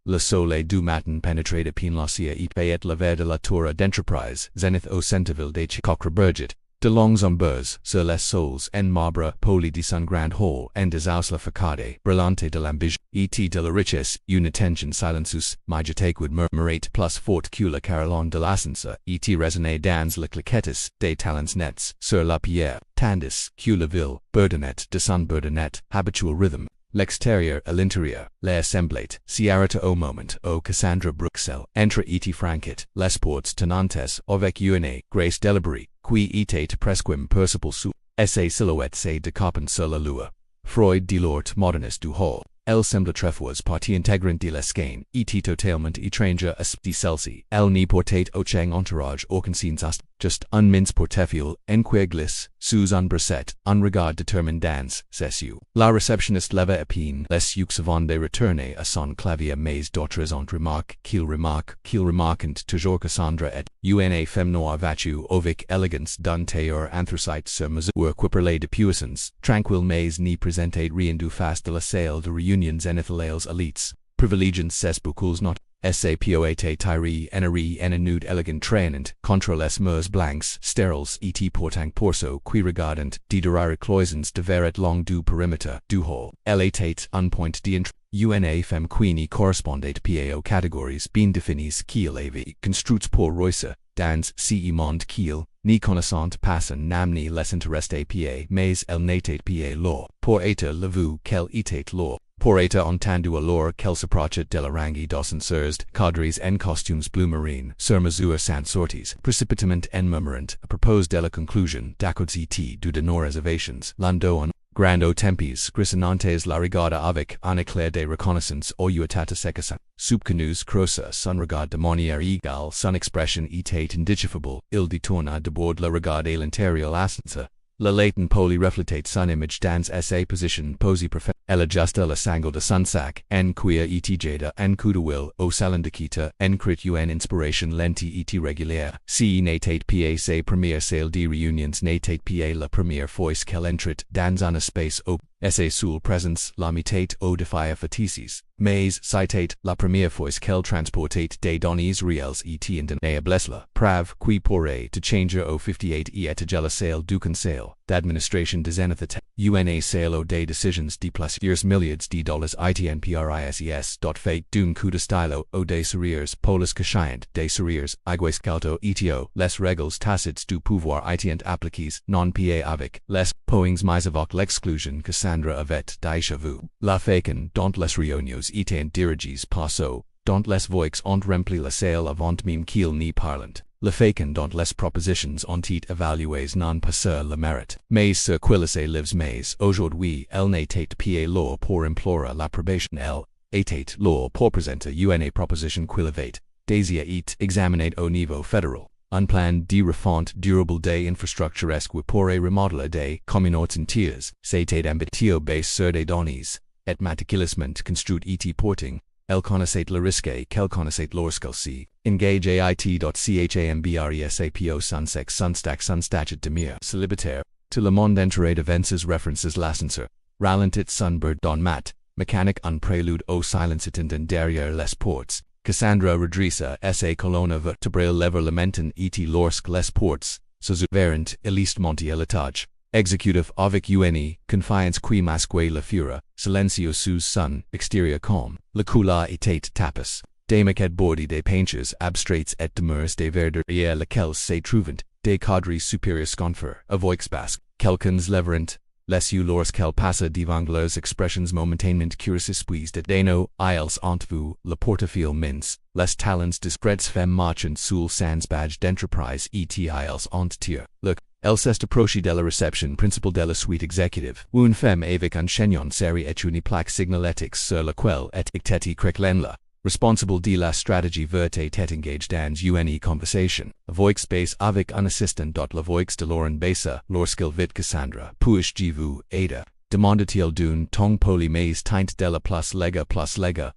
Le soleil du matin pénétré pin l'acier et payet le verre de la tour d'entreprise, zenith au centreville de Chicockreberget, de longs ombres sur les sols en marbre poli de son grand hall en des aus la facade, brillante de l'ambition, et de la richesse, une attention silencieuse, majestaquid murmurate plus forte que la carillon de l'ascenseur, et résonne dans les claquettes des talons nets, sur la pierre, tandis que la ville, bourdonnette de son bourdonnette, habitual rhythm. L'extérieur à l'intérieur, les semblate, s'arrête au moment où Cassandra Bruxelles entre et franquet, les portes tenantes avec une grace deliberée, qui était presque perceptible sous ses silhouettes de copan sur la lua. Freud dit l'art moderniste du hall. Elle semble trefoise partie intégrante de l'escaine, et totalement étranger à ce de celle-ci. Elle n'y portait aucun entourage aucun sens, just un mince portefeuille, en cuir glisse, sous un bracet, un regard déterminé dans ses yeux. La réceptionniste leva à peine les yeux avant de retourner à son clavier mais d'autres ont remarquent qu'il remarquent toujours Cassandra et une femme noire vêtue avec élégance d'un tailleur anthracite sur mesure equiparlée de puissance, tranquille mais n'y présentait rien du face de la salle de réunions zenithales élites, privilégiant ses beaucoup not. Sapoate Tyree Enery en nude elegant trainant, contre les murs blancs, steriles et portant porso qui regardant, de derrière cloisons de verret long du périmètre, du hall. Elle était un point d'entrée. Une femme qui n'y correspondait pas aux catégories bien définies qu'il avait construites pour Royce, dans ce monde qu'il, ni connaissant pas namni les intéressait pas mais elle n'était pas là, pour être la vue qu'elle était là. Pour être entendu alors qu'elle s'approchait de la range d'ascenseurs, cadres en costumes bleu marine, sur mesure sans sorties, précipitamment en murmurant, à propos de la conclusion, d'accords et de nos réservations, l'ando en grando tempis, grisonnantes la regarda avec un éclair de reconnaissance au uitata secasan, subcanus crossa son regard de manière égale, son expression était indéchiffable, il détourna de bord le regard et l'intérieur l'ascenseur. La latent poli reflétait son image dans sa position posée parfaite. Elle ajusta le sangle de son sac, en quia et jada en coup de will, au salon de quita, en crit une inspiration lenti et régulière. Si n'était pas sa première salle de réunions n'était pas la première fois qu'elle entrait dans un espace au sa seule présence la mitad au défi fatices, mais c'était la première fois qu'elle transportait des données réelles et indenables la preuve qui pourrait de changer au 58 et étager la salle du conseil d'administration des zeniths, une salle au des décisions de plusieurs milliards de dollars itnprises. Fait d'un coup de stylo au des sourires polis cachant des sourires iguescalto etio les règles tacites du pouvoir itient appliquées non pas avec les poings mais avec l'exclusion Cassandra avait déjà vu. La fécon dont les réunions étaient dirigées passo, dont les voix ont rempli la salle avant même qu'il n'y parlant. La fécon dont les propositions ont été évaluées non pas sur le mérite, mais sur quelles lives mais aujourd'hui elle n'était pas là pour implorer l'approbation elle était là pour présenter une proposition qu'il avait désiré et examinée au niveau fédéral. Un plan de refonte durable des infrastructures qui pourrait remodeler des communautés entières, c'était ambitieux basé sur des données, et méticuleusement construit et porting. Elle connaissait le risque qu'elle connaissait lorsqu'elle engage it.chambrsapo son statut de mère célibataire, to le monde entier d'avances references l'ascenseur, ralentit son bird don mat, mécanique un prélude au silence attendant derrière les portes. Cassandra redressa sa colonne vertébrale lever lamentant et lorsque les portes, s'ouvrant, Eliste monte à l'étage. Exécutif avec une confiance qui masquait la fureur, silencieux sous son extérieur calme. La couleur était tapas. Des maquettes bordées des peintures abstraites et demeures des verdures derrière lesquelles se trouvant des cadres supérieurs sconfers, à voix basque, quelqu'un leverant, les yeux lorsqu'elle passa devant leurs expressions momentanément curieuses puis de dano, ils ont vu le portefeuille mince, les talents discrets femmes marchant sous sans badge d'entreprise et ils ont tiré. Look. Elle s'est approchée de la réception principale de la suite exécutive, une femme avec un chignon serré et une plaque signalétique sur laquelle était écrit l'enla, responsable de la stratégie verte était engagée dans une conversation. La voix basse avec un assistant la voix de Lauren Bessa lorsqu'il vit Cassandra. Puis-je vous aider? Demanda-t-il d'un ton poli mais teint de la plus lega,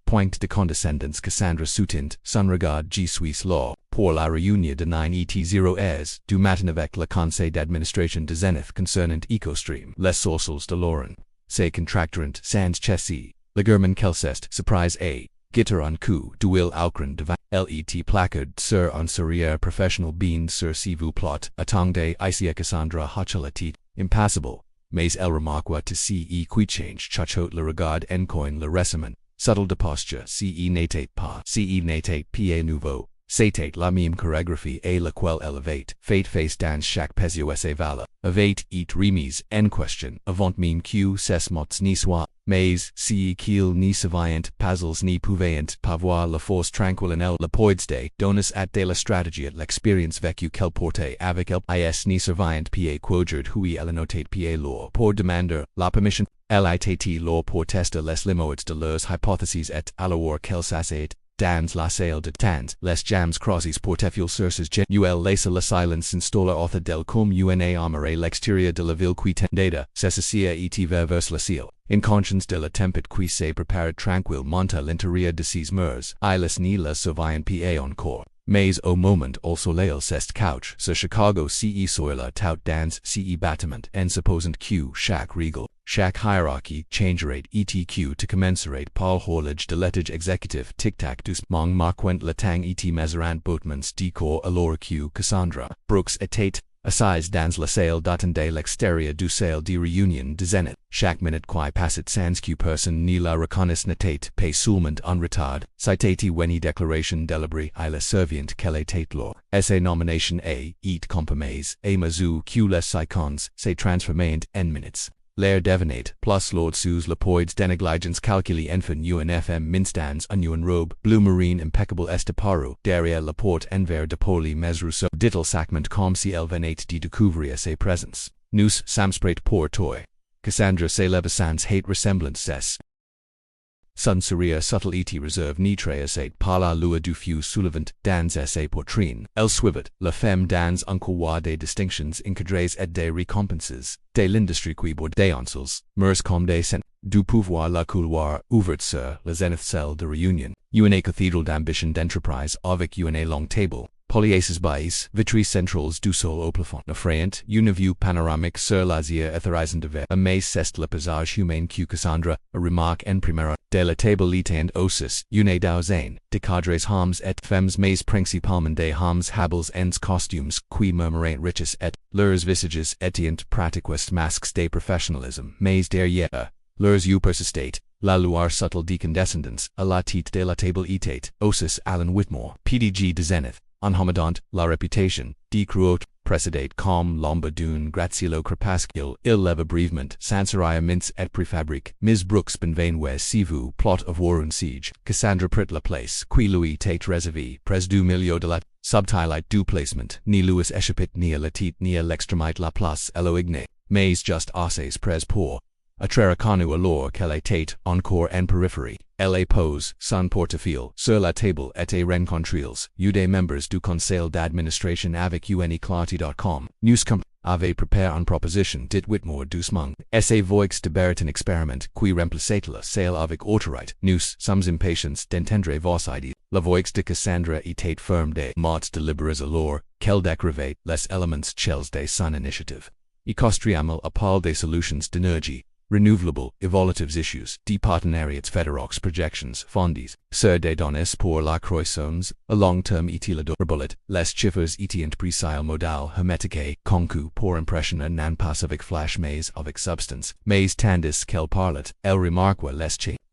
point de condescendance Cassandra soutint, son regard je suis là, pour la réunion de 9 du matin avec le conseil d'administration de Zenith concernant EcoStream. Les sourcils de Lauren se contracteront sans cesser. Le German qu'elle surprise a. Gitter un coup, duil alcran devant, let placard, sur un sourire professionnel bien sur si vous plot, attendez ici Cassandra Hachalatit, impassible, mais elle remarque to ce qui change chachot le regard encoin le récemment, subtle de posture, ce n'était pas, ce n'était pas nouveau. C'était la même chorégraphie et laquelle elevate, fate face dans chaque pesio esse vala, avate et remise, en question, avant même que ces mots ni soit, mais si qu'il ni savient pas ni pouvaient pavoir la force tranquille en elle la poidsde, donus at de la stratégie l'expérience vécue qu'elle portait avec elle, is ni servient pa quojerd hui elle notate pa lor, pour demander, la permission, litt lor pour tester les limoids de leurs hypotheses et alors qu'elle s'assait, dans la salle de tans, les jams crosses portefeuille sources ul laissa la silence installer author del cum una amare l'extérieur de la ville qui tendeda, cessacia et vers la ciel. In conscience de la tempête qui se prépare tranquille monta l'intérieur de ses murs, iles ni la surveillant pa encore. Mais au moment au soleil s'est couch, sur Chicago ce soila tout dans ce bâtiment, en supposant que chaque règle, chaque hierarchy changerate etq to commensurate par horloge de l'étage exécutif tic-tac dus mong marquent le temps et mesurant boutments decor alors que Cassandra, Brooks était, assise dans la salle d'attendre l'extérieur du salle de réunion de Zenith. Chaque minute qui passit sans que personne ne la reconnaisse n'était pas seulement en retard, c'était une déclaration délibérée à la serviente qu'elle était lors. Sa nomination et compromise, et mesure que les secondes se transformaient en minutes. L'air devenait, plus lord sous le poids d'énégligence calculé enfin UNFM minstans en une robe bleu marine impeccable esteparo, derrière la porte envers de poli mesure so dittel sacment comme si elle venait de découvrir ses présences. Nous samsprait pour toi. Cassandra se leva sans hate ressemblance ses. Son sourire subtle et réserve ni trahissait par la loi du feu soulevant dans sa poitrine. Elle suivait la femme dans un couloir des distinctions encadrées et des récompenses, de l'industrie qui bord des ansels, mers comme des scènes, du pouvoir la couloir ouvert sur la zenith celle de réunion, une cathedral d'ambition d'entreprise avec une longue table. Polyaces bais, vitries centrales du sol au plafond. Effrayant, une vue panoramique sur l'Asia etherizant de ver. Mais c'est le paysage humain que Cassandra, a remarque en primera, de la table and osis, une douzaine, de cadres hommes et femmes mais principalement des hommes hables ens costumes, qui murmurent riches et, leurs visages étant pratiquement masques de professionnalisme, mais derrière, leurs yeux persistent. La lueur subtle decandescendance, à la tête de la table était, osis Alan Whitmore, PDG de Zenith. Anhomadont, la réputation, de cruot, précédate comme l'ombre d'une gracielo crépuscule, il leva brèvement, sansaria mince et préfabrique, Miss Brooks benvainouez si vous, plot of war un siege, Cassandra prit la place, qui lui tate réservé, pres du milieu de la, subtilite du placement, ni Louis échappit ni à la tête ni à l'extremite la place, eloigne, mais just assez pres pour. Atrericanu alors qu'elle était encore en périphérie, elle pose son portefeuille sur la table et rencontriels, des membres du conseil d'administration avec uniclarty.com. Newscom avait préparé une proposition dit Whitmore doucement. Sa voix de un expériment qui remplaçait la salle avec autorite. Nous sommes impatients d'entendre vos idées. La voix de Cassandra était ferme des mots délibérés alors qu'elle décrivait les éléments chels de son initiative. Et costriamel à parle des solutions d'énergie. Renewable, evolutives issues, de partenariats fédéraux projections, fondis, sur des données pour la croissance, a long terme et la durabilité, les chiffres étant précis modal hermétique, concu pour impressionner non pas avec flash mais avec substance, mais tandis qu'elle parlait, elle remarque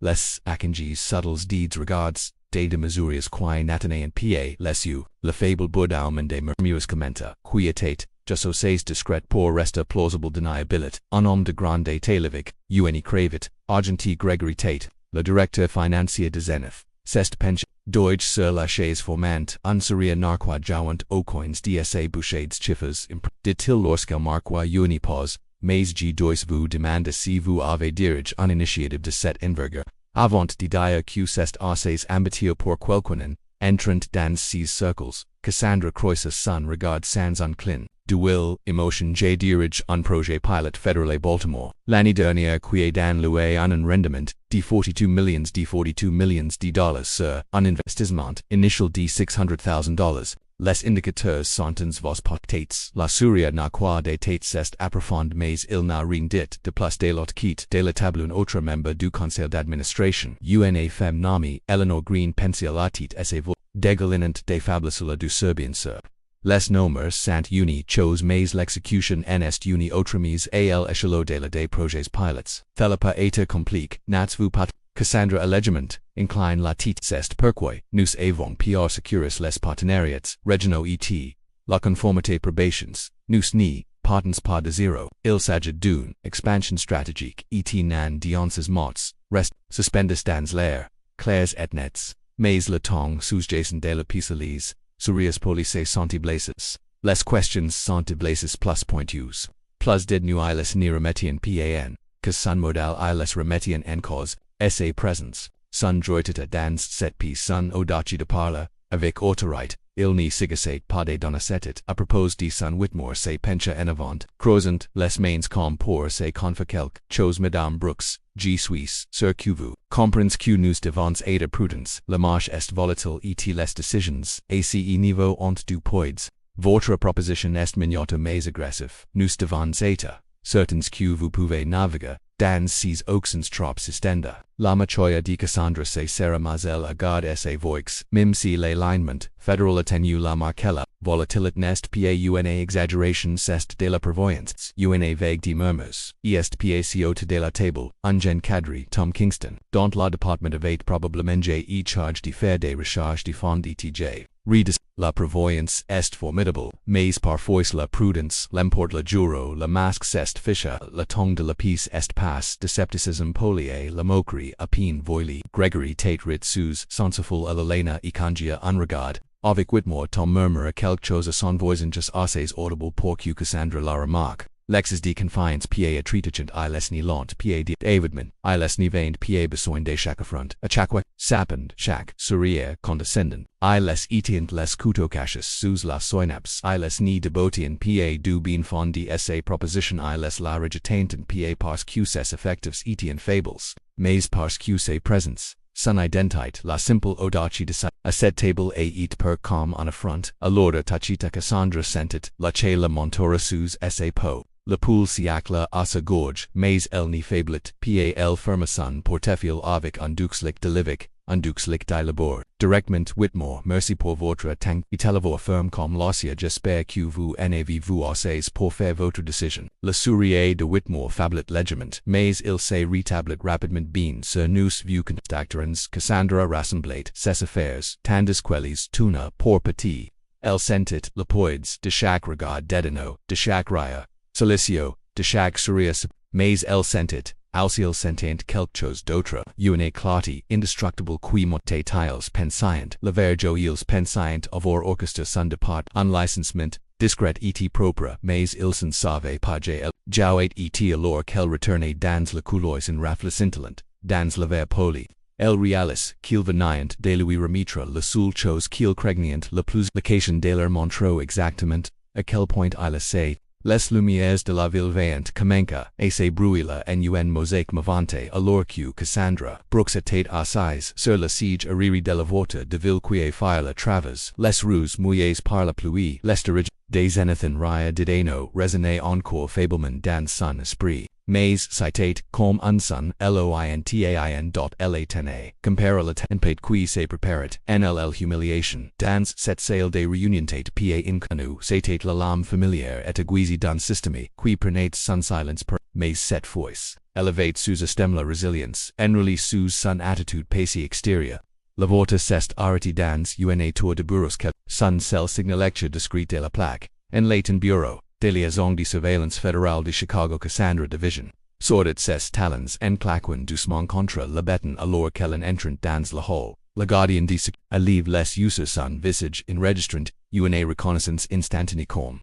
les akanges subtles deeds regards, de mesures qui n'attenaient pas les yeux, le faible bourdoulement des murmures commenta, qui était, just assez discret pour rester plausible deniabilité, un homme de grande télévique, une cravit, Argenti Gregory Tate, le directeur financier de Zenith, c'est pension, Deutsch sur la chaise formante, un sourire narquois jouant aux coins d'sa bouchades chiffres, dit-il lorsqu'elle marqua une pause, mais je dois vous demander si vous avez dirige une initiative de cette envergure, avant de dire que c'est assez ambitieux pour quelqu'un, entrant dans ces cercles, Cassandra croisa son regard sans inclin. Duil, emotion J dirige un projet pilot fédéral Baltimore. L'année dernière qui dans loué un rendement de 42 millions de dollars sur un investissement initial de $600,000. Les indicateurs sont vos potestates. La souris n'a quoi des têtes est approfond mais il n'a rien dit de plus de l'autre quitte de la table un autre membre du conseil d'administration. Una femme nommée Eleanor Green pensia la tête esse vo dégalinant des fables sur la douceur bien sûr. Les nomers sant uni chose mais l'exécution nest uni autres al echelon de la des projets pilots. Thelipa eta complique, nats vous pat. Cassandra allegement, incline la tête c'est pourquoi nous avons pr securus les partenariats, regionaux et la conformité probations, nous ni, potens pas de zéro, il s'agit d'une expansion stratégique et nan dionces mots, rest, suspendus dans l'air, clairs et nets, mais le temps sous-jacent de la piscalise, surias police sont blesses, les questions sont blesses plus pointues, plus did nous les ni remetien pan, que son modal les remetien en cause, sa présence, son droitita dans cette piece son audaci de parler, avec autorite, il n'y sigasate pas de donacetit, à propos de son Whitmore se pencha en avant, croisant les mains comme pour se confa quelque chose Madame Brooks, G. Suisse, sur que vous, comprens que nous devons être prudence, la marche est volatile et les décisions, ace niveau ont du poids, votre proposition est mignonne mais agressif, nous devons être, certains que vous pouvez naviguer, dans ces auxins trop stenda. La machoya di Cassandra se sera mazel a garde sa voix, mim si l'alignment, federal attenu la marquella, volatilit nest pa una exaggeration est de la prévoyance, una vague de murmurs, est paco de la table, ungen cadre, Tom Kingston, dont la department of 8 probablement e charge de faire des recherches de fond etj. Readers, la prévoyance est formidable, mais parfois la prudence l'emporte le juro, la masque est ficha, la tongue de la piece est passe, de scepticisme polier, la moquerie, a peine voili, Gregory Tate rit sous, sensiful a la lena e cangia unregard, avec Whitmore Tom murmure quelque chose sans voisinges assez audible pour que Cassandra la remarque. Lexis de confiance pa attritigent I les ni lant pa de avidman, I les ni vained pa besoin de chaque affront, a chaqua, sapend, chaque, sourire, condescendant, I les etient les couteaux sous la soinaps, I les ni debotien pa du bien fondi sa proposition I les la regitantent pa parce que ses effectives etien fables, mais parce que ses présence. Son identite la simple audaci de sa, a cette table a eat per com en affront, a l'order tachita Cassandra sentit, la che la montora sous sa po. Le poule siacla à sa gorge, mais elle n'y faiblit, pa el firmason portefeuille avec un duxlic de livic, un duxlic de labor. Directement Whitmore, merci pour votre temps, italavo affirme comme l'ossia j'espère que vous en avez-vous assez pour faire votre décision. Le sourire de Whitmore fablit légèrement, mais il se rétablit rapidement bien sur nous vu contacterons Cassandra rassemblait ses affaires, tandis qu'elles tuna pour petit. Elle sentit le poids de chaque regard dédaineux, de chaque rire. Silicio, de chaque sourire, mais elle sentit, auxil sentent quelque chose d'autre, une clarté indestructible qui motte tiles pensiant, le vergo ils pensiant avoir orchestre son départ, un licencement, discret et propre, mais il s'en savait pas elle, jouait et alors qu'elle retournait dans le couloir en rafle scintillant, dans le verre poli. El realis, qu'il venient de lui remettre le seul chose qu'il craignait le plus, location de leur montreux exactement, à quel point il sait. Les lumières de la ville vaillant comenca, et se brûla en un mosaïque movante alors que Cassandra, Brooks était assise sur le siège arrière de la voiture de ville qui fire la travers, les rues mouillées par la pluie, l'esterige des zénithines raya didano résonnaient encore faiblement dans son esprit. Mais citate comme un son lointain dot la tene, compare la tempête qui se préparait, nll humiliation, dans cette salle de réunionnité pa inconnue, c'était la lame familière et aiguisée d'un système, qui prenait son silence per, mais cette voice, élevate sous estime la résilience, enroulie sous son attitude passée extérieure. La voiture s'est arrêtée dans une tour de bureaux que, son seul signal lecture discrète de la plaque, en latin bureau. De liaison de surveillance fédérale de Chicago Cassandra Division. Sortit ses talons en claquant doucement contre le béton alors qu'elle entrant dans le hall. Le gardien de a leave les user son visage enregistrant une reconnaissance instantanée comme.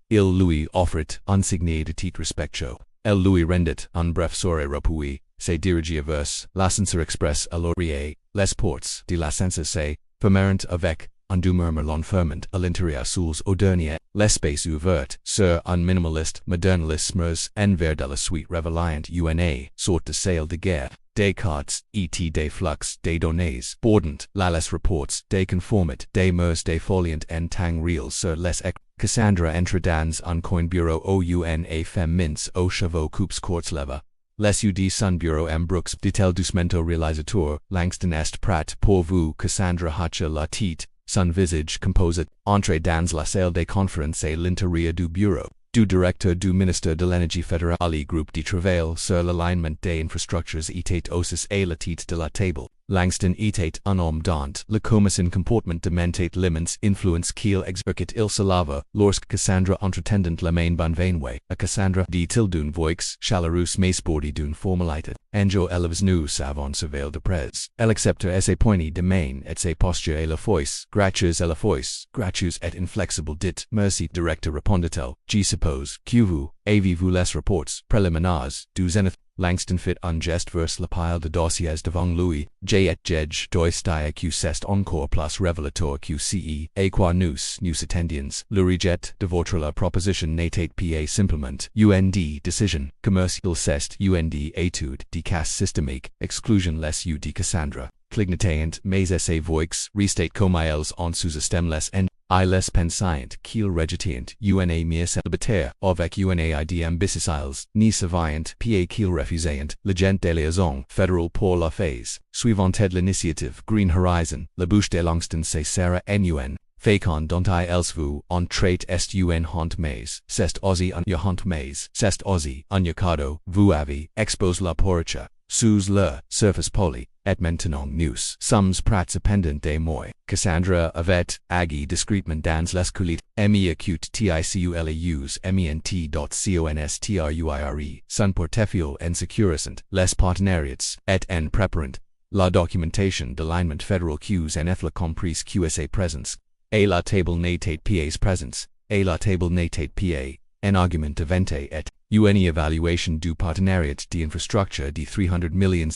Il lui offrit un signe de titre respectueux. Elle lui rendit un bref sourire repouillé, se dirigeait vers l'ascenseur express à l'oreille, les portes de l'ascenseur se fermèrent avec undo murmur l'on ferment, à l'intérieur sous au dernier, l'espace ouvert, sur un minimaliste, modernalisme, en vers de la suite réveillant una, sorte de salle de guerre, des cartes, et des flux, des données, bordant, les reports, des conformit, des mers des foliant en temps réel sur les Cassandra entre dans un coin bureau au una fem mince au chevaux coups courts leva. Les ud son bureau m brooks de-tel doucemento réalisateur, Langston est prêt pour vous Cassandra hacha la tête, son visage composite, entre dans la salle des conférences et l'intérieur du bureau, du directeur du ministère de l'énergie fédérale Ali groupe de travail sur l'alignment des infrastructures était aussi à la tête de la table. Langston était un homme dont le commerçant comportement dementait limens influence qu'il exercait il se lava, lorsque Cassandra entretendant la main bonne a Cassandra dit-il d'une voix chaleureuse mais sporty d'une formalité. Anjo élèves nous savons surveil de près. Elle accepte ses poignées de main et ses postures et la voice, gratueuse et inflexible dit, merci directeur répondit-elle, je suppose, que vous, avez-vous les reports, préliminaires, du Zenith. Langston fit un geste vers la pile de dossiers devant lui, j et jedge doistia que c'est encore plus révélateur que ce, et quoi nous attendions, le rejet de votre la proposition n'était pas simplement, und decision, commercial c'est und étude de cas systémique, exclusion les u de Cassandra, clignatant mais essaie voix, restate comme ils en sous-système les en, les pensiant qu'il rejetient una mère célibataire, avec una idée ambitieuse, ni savant pas qu'il refusant, l'agent de liaison fédéral pour la phase, suivante de l'initiative Green Horizon, la bouche de Langston se sera en fécond dont ils vous en trait est un hont mais, c'est aussi un hont mais, c'est aussi un cadeau, vous avez expose la porcha, sous le surface poli, et maintenant nous sommes prêts pendant des mois. Cassandra avait agi discrètement dans les coulisses, acute ticuleus ment.construire, son portefeuille en sécurisant, les partenariats, et en préparant, la documentation de l'alignment fédéral qu'us en la comprise QSA présence, et la table n'était pas présence, et la table n'était pas, en argument de vente et, une évaluation du partenariat d'infrastructure de $300 millions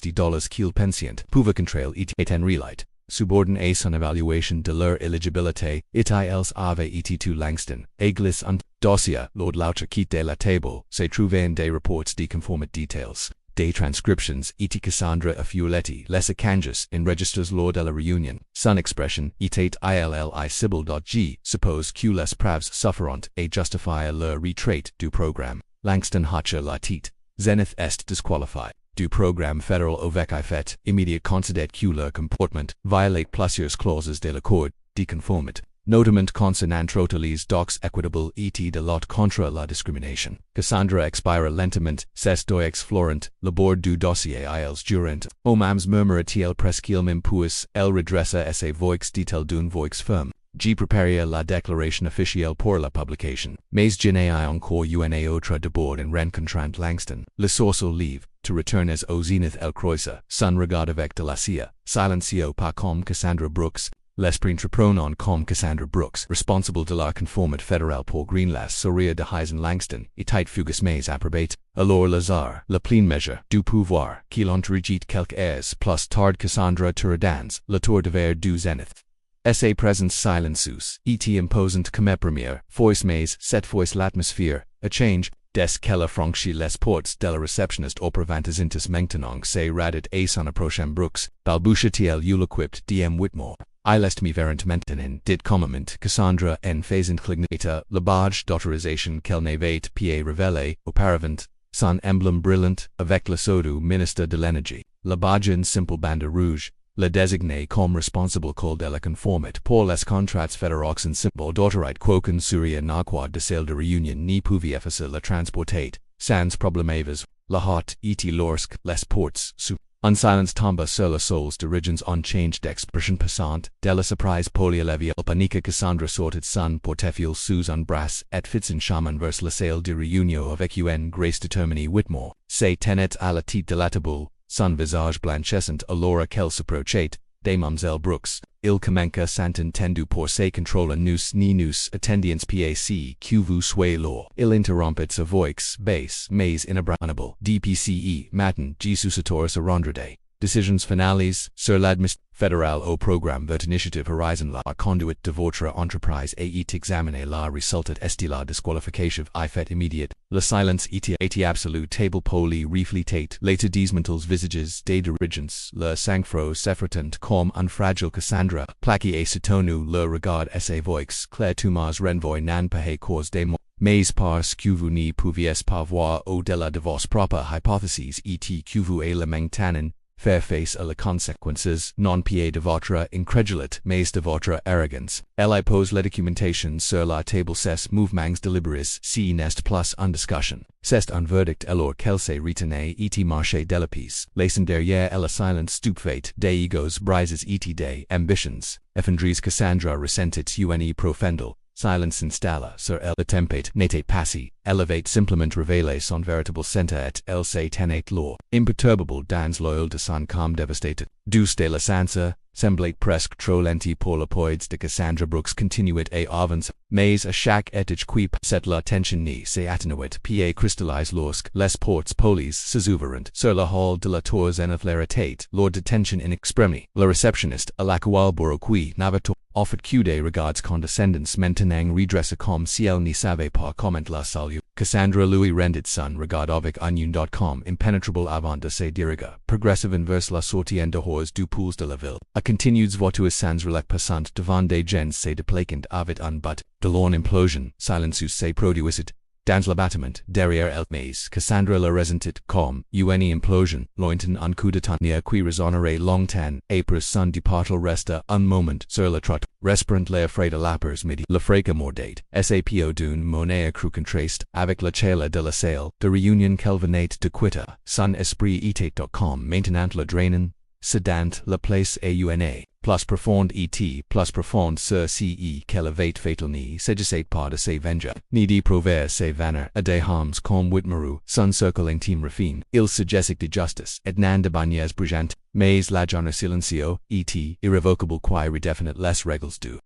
qu'il pensient pouvoir contrôler et en relite, subordonné son évaluation de leur éligibilité, ils avaient été tout Langston, et glisse un dossier, lord l'autre quitte de la table, se trouvant des reports de conformité details, des transcriptions et Cassandra a Fioletti les échanges en registres lors de la réunion, son expression était illi suppose que les preuves suffirantes et justifient leur retrait du programme. Langston hacha la tête, Zenith est disqualifié, du programme fédéral avec effet immédiat considère que leur comportement violate plusieurs clauses de l'accord de conformité, notamment concernant les docs équitables et de lutte contre la discrimination. Cassandra expira lentement, c'est doix florent, le bord du dossier ils durant, au mams murmura-t-il presqu'il m'impuisse, elle redressa ses voix dit-elle d'une voix ferme. J'ai préparé la déclaration officielle pour la publication, mais je n'ai encore une autre de bord en rencontrant Langston. Le sourceau livre, to return as au zenith el croisa, son regard avec de la cia, silencio pas comme Cassandra Brooks, l'esprit entreprenant comme Cassandra Brooks, responsable de la conformité fédérale pour Greenlass sourire de Heisen Langston, et fugus mais approbate, alors Lazare, la pleine mesure, du pouvoir, qu'il entregit quelque airs plus tard Cassandra Turadans, la tour de verre du zenith. Sa présence silencieuse, et imposante comme première, fois mais cette fois l'atmosphère, a change, des qu'elle franchit les portes de la réceptionniste au proventas intus maintenant se radit et son approchant Brooks, balbutia-t-il equipped dm Whitmore. Il est mi verentement en dit commandement Cassandra en faisant clignita la badge d'autorisation qu'elle n'avait pas révélé auparavant, son emblème brillant, avec le sceau ministre de l'énergie, la badge en simple bande rouge, le désigné comme responsable de la conformité pour les contrats fédéraux en symbole d'autorité quoiqu'un souria n'aqua de celle de réunion ni pouvait effacer la transportate, sans problèmes, la haute et lorsque les portes un silence tomba sur les souls de regions unchanged d'expression passante, de la surprise polyalevia panica Cassandra sortit son portefeuille sous un bras et fit en chemin vers la salle de réunion avec une grace déterminée Whitmore, se tenait à la tête de la table, son visage blanchissant alors qu'elle s'approchait, de Mlle Brooks, il commença s'entendu pour se contrôler nous ni nous attendions PAC que vous soyez là. Il interrompit sa voix basse mais inébranlable, DPCE matin, Jesus autoris arrondrede. Decisions finales, sur l'administration fédérale au programme vert initiative horizon la conduite de votre entreprise et examiner la resultat esti la disqualificative fait immediate, la silence et absolu table poli refletate, later desmentals visages des dirigeants, le sang-froid s'effritant comme un fragile Cassandra, plaqué et s'étonnu le regard sa voix, clair Thomas renvoie nan pahe cause des mots. Mais parce que vous ne pouviez pas voir au-delà de vos propres hypotheses et que vous et le maintenez, faire face à les conséquences non pas de votre incrédulité mais de votre arrogance. Elle pose la documentation sur la table ces mouvements délibérés si n'est plus en discussion. C'est un verdict alors qu'elle s'est retenue et marché de la peace, laissant derrière elle silence stupéfaite des egos brises et des ambitions. Effendries Cassandra ressentit une profondel. Silence s'installa sur elle. Le tempête n'était passé. Elevate simplement révélé son véritable centre et elle s'est tenait l'or. Imperturbable dans l'oil de son calme dévastated. Douce de la sansa, semblait presque trop lenti pour la poids de Cassandra Brooks continuait et avance. Mais à chaque étage quip, cette la tension ni s'est atténuée pa cristallise lorsque les portes polies s'ouvrent sur la hall de la tour zenith l'héritate, lors de tension in extremity. Le réceptionniste, à laquelle qui n'avait offert que des regards condescendants maintenant redressa comme si elle n'y savait pas comment la saluer. Cassandra lui rendit son regard avec annule.com impenetrable avant de se diriger, progressive inverse la sortie en dehors du pouls de la ville. A continued voiture sans relais passant devant des gens se déplaquant avec un but, de l'orne implosion, silencieux se produisit. Dans l'abattement, derrière elle, mais Cassandra la ressentit comme une implosion, lointain un coup de tonnerre qui résonnerait longtemps, et pour son départal resta un moment sur le trottoir, respirant l'air frais de lapers midi, le fracas mordait, sapo d'une monnaie cru contraste, avec la chaleur de la salle, de réunion qu'elle venait de quitter, son esprit était comme maintenant la drainen, sedant la place une. Plus profonde plus profonde sur ce qu'elle avait fatal ni s'agissait pas de se venger, ni de prouver ses vanner à des hommes comme Whitmerou, son cercle intime refine, il s'agissait de justice, et nan de bagnes brujantes, mais la genre silencio, et irrévocable qui redéfinit les règles du.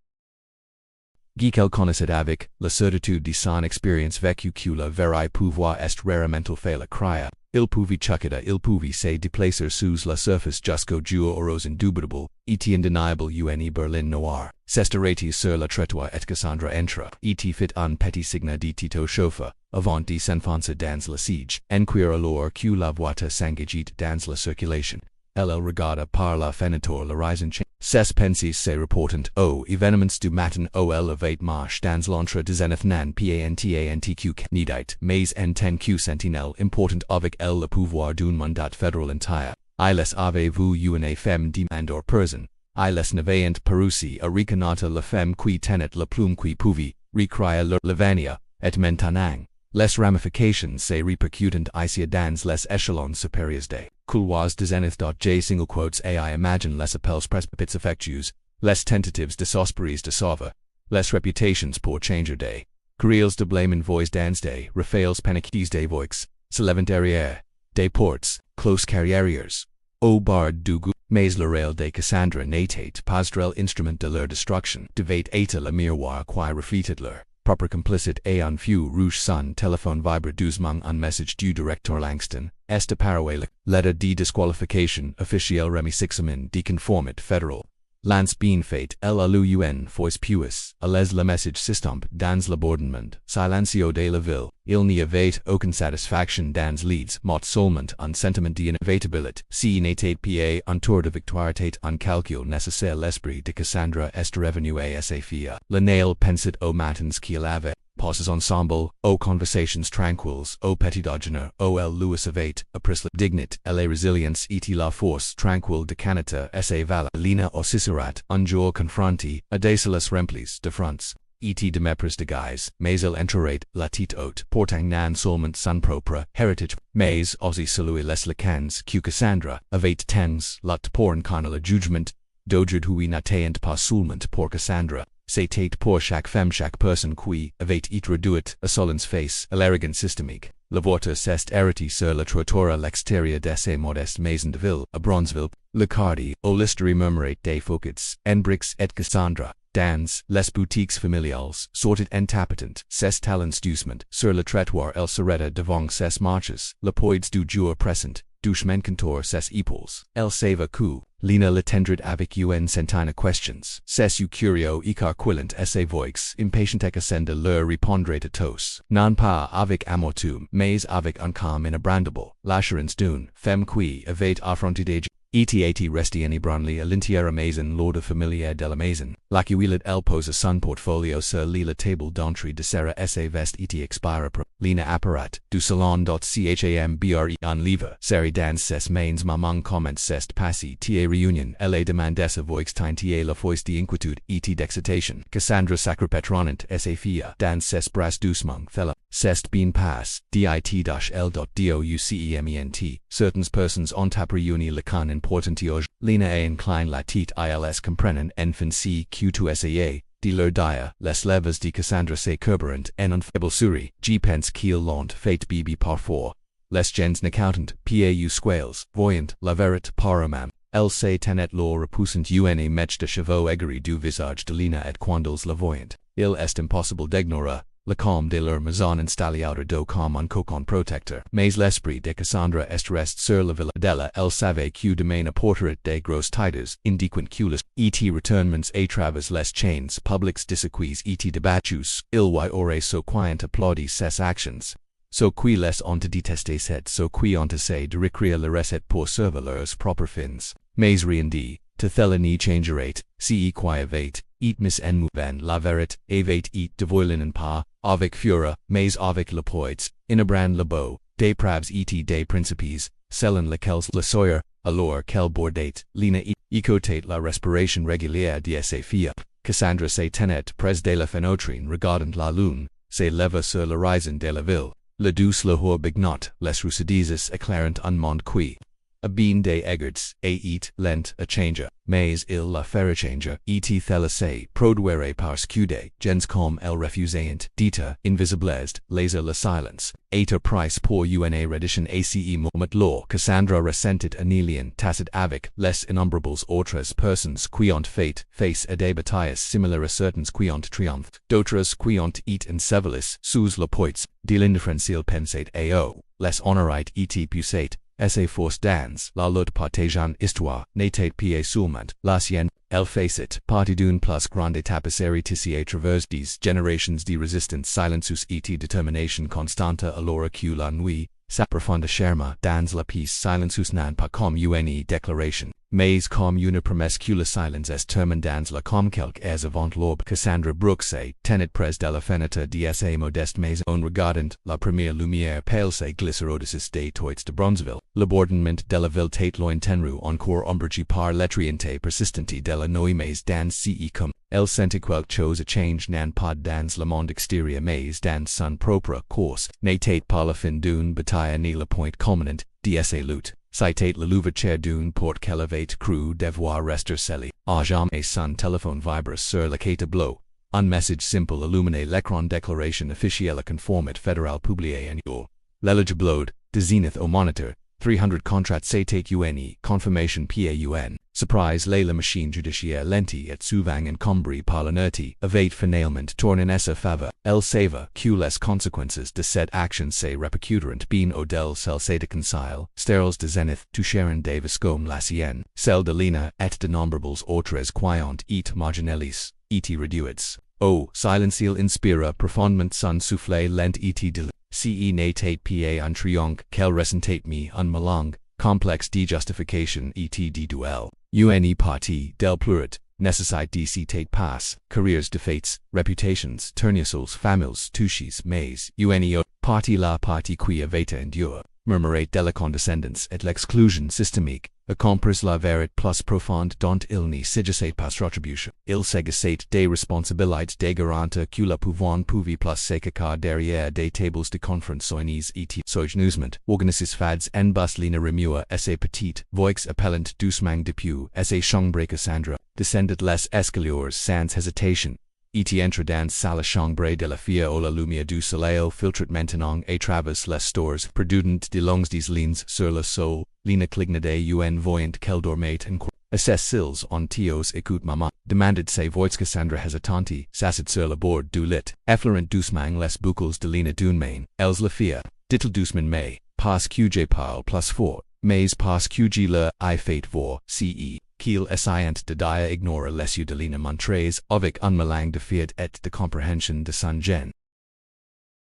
Guy qu'elle connaissait avec la certitude de son expérience vécue que le vrai pouvoir est rarement fait la crier. Il pouvait chuckida, il pouvait se déplacer sous la surface jusqu'au jour aux indubitable, et indeniable une Berlin noire. S'estarati sur le trottoir et Cassandra entra, et fit un petit signe de Tito chauffeur, avant de s'enfoncer dans le siège, enquire alors que la voiture s'engageait dans la circulation. Elle regarda par la fenêtre l'horizon chain. Ses pensées se reportant aux événements du matin elle avait marche dans l'entre de zenith nan pantantq nidite, mais en tant que sentinelle important avec elle le pouvoir d'un mandat fédéral entire. Iles avez-vous une femme demandeur person. Iles n'avait parusi a reconnaître la femme qui tenait la plume qui pouvait recrire leur levania, et maintenant. Les ramifications se répercutent ici dans les échelons supérieurs des couloirs de zenith. J single quotes ai imagine les appels précipités affectueux, les tentatives désespérées de sauver, les réputations pour changer des querelles de blâme en voix dans des rafales paniques des voix, se levant derrière, des portes, close carrières, au bord du goût, mais le rail de Cassandra n'était pas instrument de leur destruction, devait être le miroir qui reflétait leur propre complicite et un feu rouge son téléphone vibre doucement un message du directeur Langston, est apparu lettre de disqualification officielle remis examen de conformité fédéral. Lance bien fait, elle a lu un voice puis, à l'aise le message s'estompe dans l'abordement, silencio de la ville, il n'y avait aucune satisfaction dans leads, mot seulement un sentiment d'inévitabilité, si n'était pas un tour de victoire était un calcul nécessaire l'esprit de Cassandra est revenu à sa fille. Le nail pensait aux matins qu'il avait, passes ensemble, aux conversations tranquilles, au petit déjeuner, où elle lui avait appris la dignité et la résilience et la force tranquille de Canada sa vala lina au Cicerat, un jour confronté à des solis remplis de France. Et de mépris de guise, mais il entrerait la tête haute, portant non seulement son propre héritage, mais aussi celui les lacans que Cassandra avait tens lot pour incarner le jugement, d'aujourd'hui hui n'atteignent pas seulement pour Cassandra. C'était pour chaque femme chaque personne qui avait été réduite à solens face à l'arrogance systémique. La voiture s'est arrêtée sur le trottoir à l'extérieur de ces modestes maisons de ville, à Bronzeville. Le quartier, au l'histoire murmuré des fouquets, en briques et Cassandra, dans les boutiques familiales, sortit en tapetant, ses talents doucement, sur le trottoir elle s'arrêta devant ses marches, le poids du jour pressant, Dushmenkantor ses epaules. El Sava Ku, Lina Latendrid avec un centina questions. Ses u curio icar quillant esse voix, impatient ascenda leur répondre tos. Non pas avec amortum, mais avec un calme inabrandable. L'assurance d'une femme qui avait affronté et restieni branli alintiera maison lord of familia de la maison. L'acuilit el pose son portfolio sur la table d'entrée de sera esse vest et expira pro. Lina apparat, du salon.chambre en livre. Seri dans ses mains mamang comment ses passi ta reunion. La demandessa voix ta la fois d'inquitude et d'excitation. Cassandra sacrapetronant esse fia. Dans ses bras doucement thela. Cest bien pass, dit.l.doucement. Certaines personnes ont reuni le con importantioj. Lina a incline la tête ils comprennent enfin si q2saa. De leur dia, les levers de Cassandra se curberant en un faible souris. G pense qu'il l'ont fait bb parfois. Les gens n'accountant, pau squales, voyant, la verite paromam. Elle se tenet lor repoussant une mèche de chevaux aigris du visage de Lina et quandils la voyant. Il est impossible d'ignorer. Le calme de leur maison installée outre do comme un cocon protecteur. Mais l'esprit de Cassandra est reste sur la villa della. Elle savait que demain apporterait des grosses tides, indiquant que et retournements à travers les chains publics disacquis et debattus. Il y aurait so quiant applaudi ses actions. So qui les ont détesté set so qui ont essayé de recréer la recette pour servir leurs propres fins. Mais rien dit, te thelani changerate, ce qui avait, et mis en mouvement la verite, avait et devoilin en pas, avec fura, mais avec le poids, inabrand le beau, des pravs et des principes, selon lesquels le sawyer, alors quel bordate, Lina écoutait la respiration régulière de ses filles. Cassandra se tenait près de la fenêtre regardant la lune, se leva sur l'horizon de la ville. Le douce lahore bignot, les rusidizes éclairant un monde qui. A bean des egards, a eat, lent, a changer, mais il la faire changer, et thelasse, produire parce que gens comme el refusant, dita, invisiblest, laser la silence, a price pour una reddition ace moment law. Cassandra ressentit anilian, tacit avec, les innombrables autres persons qui ont fait, face a des batailles similar à certains qui ont triumphed, d'autres qui ont et ensevelis, sous le poits, de l'indifferentiel pensate ao, les honorite et pusate. Essa force dans la lutte partageant histoire, n'était pas seulement la sienne, elle facit partie d'une plus grande tapisserie tissée à travers des générations de résistance silenceus et détermination constante alors que la nuit, sa profonde charme dans la peace silenceus n'a pas comme une déclaration, mais comme une promesse que le silence est terminé dans la comme quelque as avant l'aube. Cassandra Brooks se tenait près de la fenêtre de sa modeste maison regardant la première lumière pale se glisser au-dessus des toits de Bronzeville. L'abordement de la ville tait lointainru encore ombragé par l'étriente persistente de la nuit mais dans ce comme elle sentait quelque chose à change non pas dans le monde extérieur mais dans son propre course, n'était pas la fin d'une bataille ni le point culminant de sa lutte. Citate la louverture d'une porte qu'elle avait cru devoir rester scellée. À jamais son téléphone vibra sur la quai tableau. Un message simple illuminait l'écran déclaration officielle conformité fédérale publiée en jour. L'éligibilité de Zenith au moniteur. 300 contrats s'étaient une confirmation paun. Surprise la machine judiciaire lenti et souvent encombrée par l'inertie avait finalement tourné en sa faveur. Elle savait que les conséquences de cette action se répercuteront bien au-delà celles de conseil, stériles de Zenith, touchant des vies comme la sienne, celle de Lina et de nombrables autres qui et marginales, et réduites. Oh, silenciel inspira profondément son souffle lent et de ce n'était pas un triomphe qu'elle ressentait mais un melange complexe de justification et de duel. Une partie del plurit, nécessite de citate pass, carrières de fates, reputations, tournesols, familles, touches, mais, une autre partie la partie qui avait endure, murmurait de la condescendance et l'exclusion systémique, accomplis la vérité plus profonde dont il ne s'agissait pas retribution. Il s'agissait des responsabilités des garantes que le pouvoir pouvait plus s'écarter derrière des tables de confrontations et soigneusement. Organisés fads en bas Lina remua essa petite voix appellant doucement depuis essa chambre. Cassandra descendit les escaliers sans hésitation. Et entra dans la chambre de la fille où la lumière du soleil filtrait maintenant à travers les stores prudent de longues des lignes sur le sol. Lina clignade un voyant qu'elle dormait en cour. À ses cils en tios écoute maman, demanded sa voix. Cassandra hésitante, s'assit sur le bord du lit, effleurant doucement les boucles de Lina d'une main. Elles la fille, dit-elle doucement mais, parce que j'ai parle plus fort, mais parce que le I fate vor, ce, qu'il essayant de dire ignore les udelina montres, avec un melange de fiat et de comprehension de son gen.